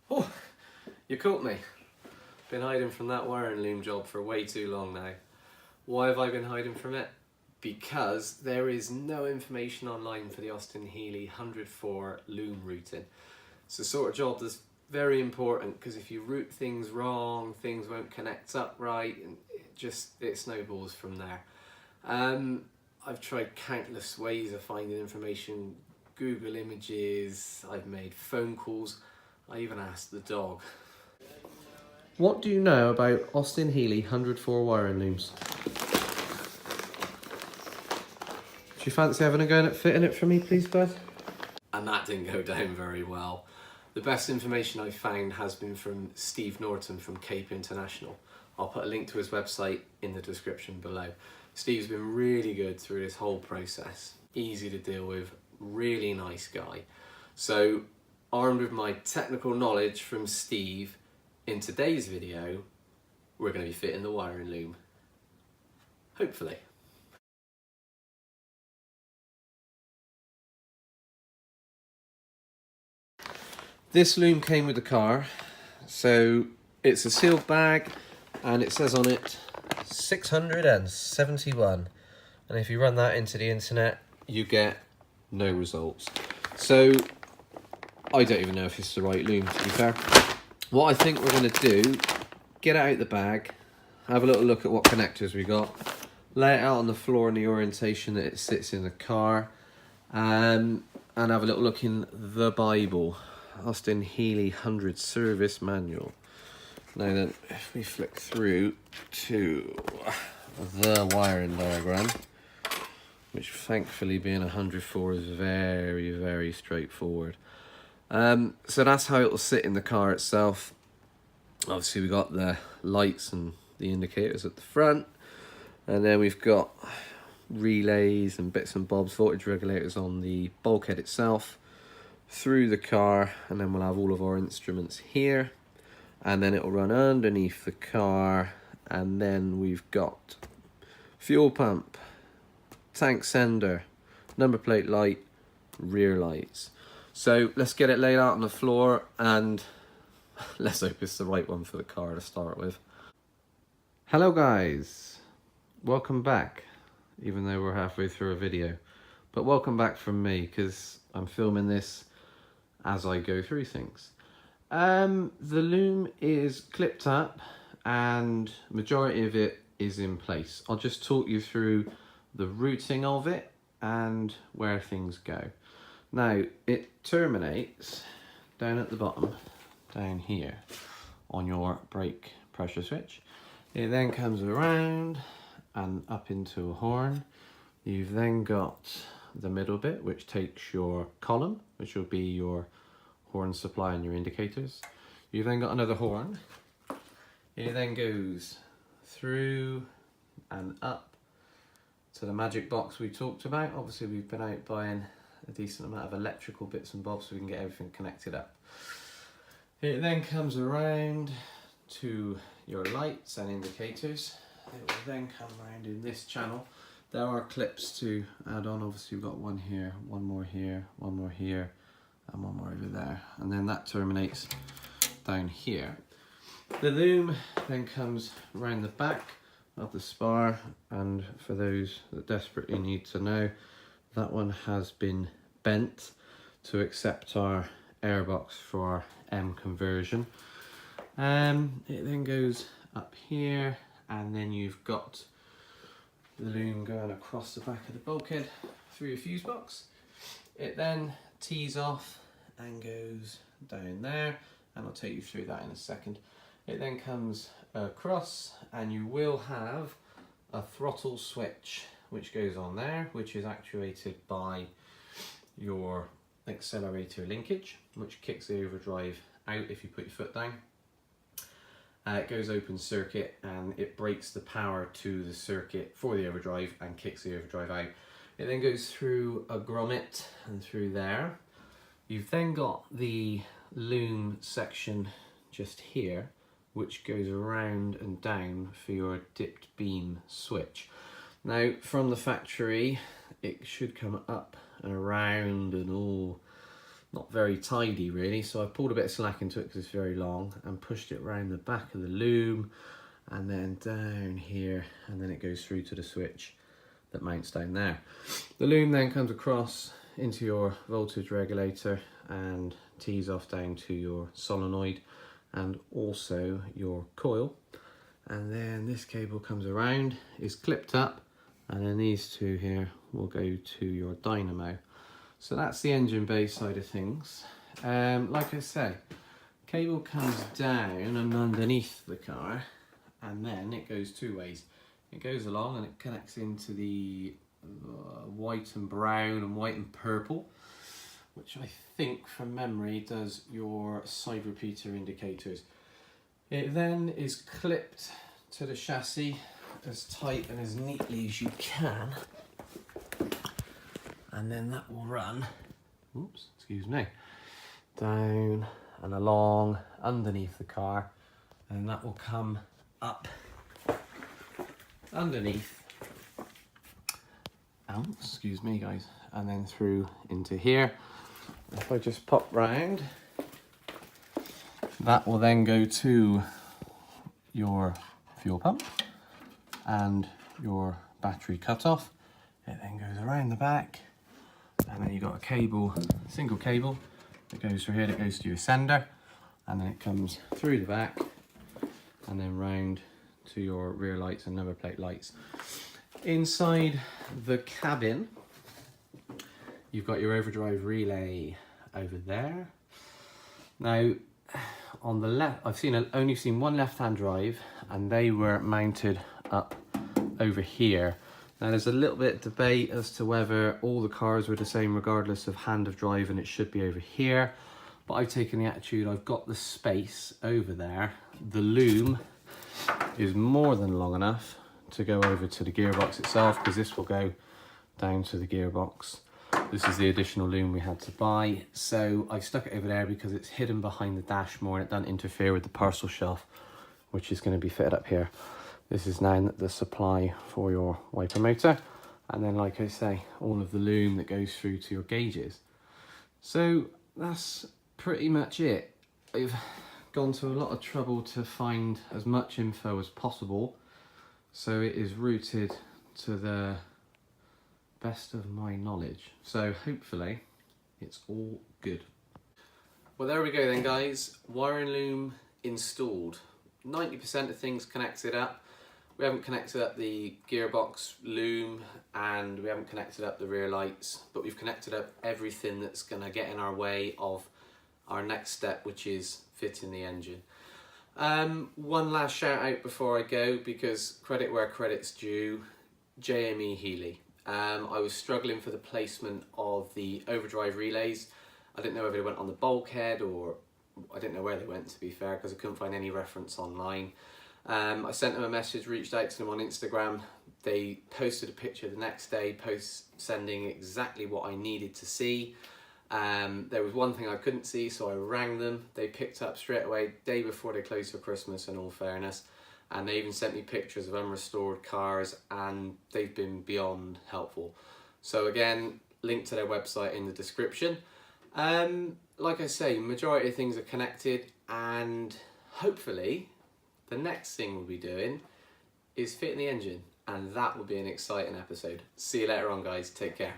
Oh, you caught me. Been hiding from that wiring loom job for way too long now. Why have I been hiding from it? Because there is no information online for the Austin Healey 104 loom routing. It's the sort of job that's very important because if you route things wrong, things won't connect up right, and it snowballs from there. I've tried countless ways of finding information, Google images, I've made phone calls, I even asked the dog. What do you know about Austin Healey 104 wiring looms? Do you fancy having a go at fitting it for me, please, bud? And that didn't go down very well. The best information I've found has been from Steve Norton from Cape International. I'll put a link to his website in the description below. Steve's been really good through this whole process. Easy to deal with, really nice guy. So, armed with my technical knowledge from Steve, in today's video, we're going to be fitting the wiring loom. Hopefully. This loom came with the car, so it's a sealed bag and it says on it 671, and if you run that into the internet you get no results. So I don't even know if it's the right loom, to be fair. What I think we're going to do, get it out the bag, have a little look at what connectors we got, lay it out on the floor in the orientation that it sits in the car, and have a little look in the Bible. Austin Healey 100 service manual. Now then, if we flick through to the wiring diagram, which thankfully being 104 is very, very straightforward. So that's how it will sit in the car itself. Obviously we got the lights and the indicators at the front, and then we've got relays and bits and bobs, voltage regulators on the bulkhead itself, through the car, and then we'll have all of our instruments here, and then it will run underneath the car, and then we've got fuel pump, tank sender, number plate light, rear lights. So let's get it laid out on the floor and let's hope it's the right one for the car to start with. Hello guys, welcome back, even though we're halfway through a video, but welcome back from me because I'm filming this as I go through things. The loom is clipped up and majority of it is in place. I'll just talk you through the routing of it and where things go. Now it terminates down at the bottom, down here on your brake pressure switch. It then comes around and up into a horn. You've then got the middle bit, which takes your column, which will be your horn supply and your indicators. You've then got another horn. It then goes through and up to the magic box we talked about. Obviously we've been out buying a decent amount of electrical bits and bobs so we can get everything connected up. It then comes around to your lights and indicators. It will then come around in this channel. There are clips to add on. Obviously we've got one here, one more here, one more here, and one more over there. And then that terminates down here. The loom then comes around the back of the spar, and for those that desperately need to know, that one has been bent to accept our airbox for our M conversion. It then goes up here, and then you've got the loom going across the back of the bulkhead through your fuse box. It then tees off and goes down there, and I'll take you through that in a second. It then comes across, and you will have a throttle switch which goes on there, which is actuated by your accelerator linkage, which kicks the overdrive out if you put your foot down. It goes open circuit and it breaks the power to the circuit for the overdrive and kicks the overdrive out. It then goes through a grommet and through there. You've then got the loom section just here, which goes around and down for your dipped beam switch. Now from the factory it should come up and around and all not very tidy really, so I've pulled a bit of slack into it because it's very long and pushed it around the back of the loom and then down here, and then it goes through to the switch that mounts down there. The loom then comes across into your voltage regulator and tees off down to your solenoid and also your coil, and then this cable comes around, is clipped up, and then these two here will go to your dynamo. So that's the engine bay side of things. Like I say, cable comes down and underneath the car, and then it goes two ways. It goes along and it connects into the white and brown and white and purple, which I think from memory does your side repeater indicators. It then is clipped to the chassis as tight and as neatly as you can, and then that will run, oops, excuse me, down and along underneath the car, and that will come up underneath, excuse me guys, and then through into here. If I just pop round, that will then go to your fuel pump and your battery cutoff. It then goes around the back, and then you've got a cable, single cable that goes through here, that goes to your sender, and then it comes through the back and then round to your rear lights and number plate lights. Inside the cabin, you've got your overdrive relay over there. Now, on the left, I've only seen one left-hand drive, and they were mounted up over here. Now, there's a little bit of debate as to whether all the cars were the same regardless of hand of drive, and it should be over here. But I've taken the attitude, I've got the space over there. The loom is more than long enough to go over to the gearbox itself, because this will go down to the gearbox. This is the additional loom we had to buy, so I stuck it over there because it's hidden behind the dash more and it doesn't interfere with the parcel shelf, which is going to be fitted up here. This is now the supply for your wiper motor, and then, like I say, all of the loom that goes through to your gauges. So that's pretty much it. I've gone to a lot of trouble to find as much info as possible, so it is routed to the best of my knowledge. So hopefully it's all good. Well, there we go then guys, wiring loom installed. 90% of things connected up. We haven't connected up the gearbox loom and we haven't connected up the rear lights, but we've connected up everything that's going to get in our way of our next step, which is fitting the engine. One last shout out before I go, because credit where credit's due, JME Healey. I was struggling for the placement of the overdrive relays. I didn't know whether they went on the bulkhead, or I didn't know where they went, to be fair, because I couldn't find any reference online. I sent them a message, reached out to them on Instagram. They posted a picture the next day, sending exactly what I needed to see. There was one thing I couldn't see, so I rang them. They picked up straight away, day before they closed for Christmas, in all fairness. And they even sent me pictures of unrestored cars, and they've been beyond helpful. So again, link to their website in the description. Like I say, majority of things are connected, and hopefully the next thing we'll be doing is fitting the engine, and that will be an exciting episode. See you later on guys, take care.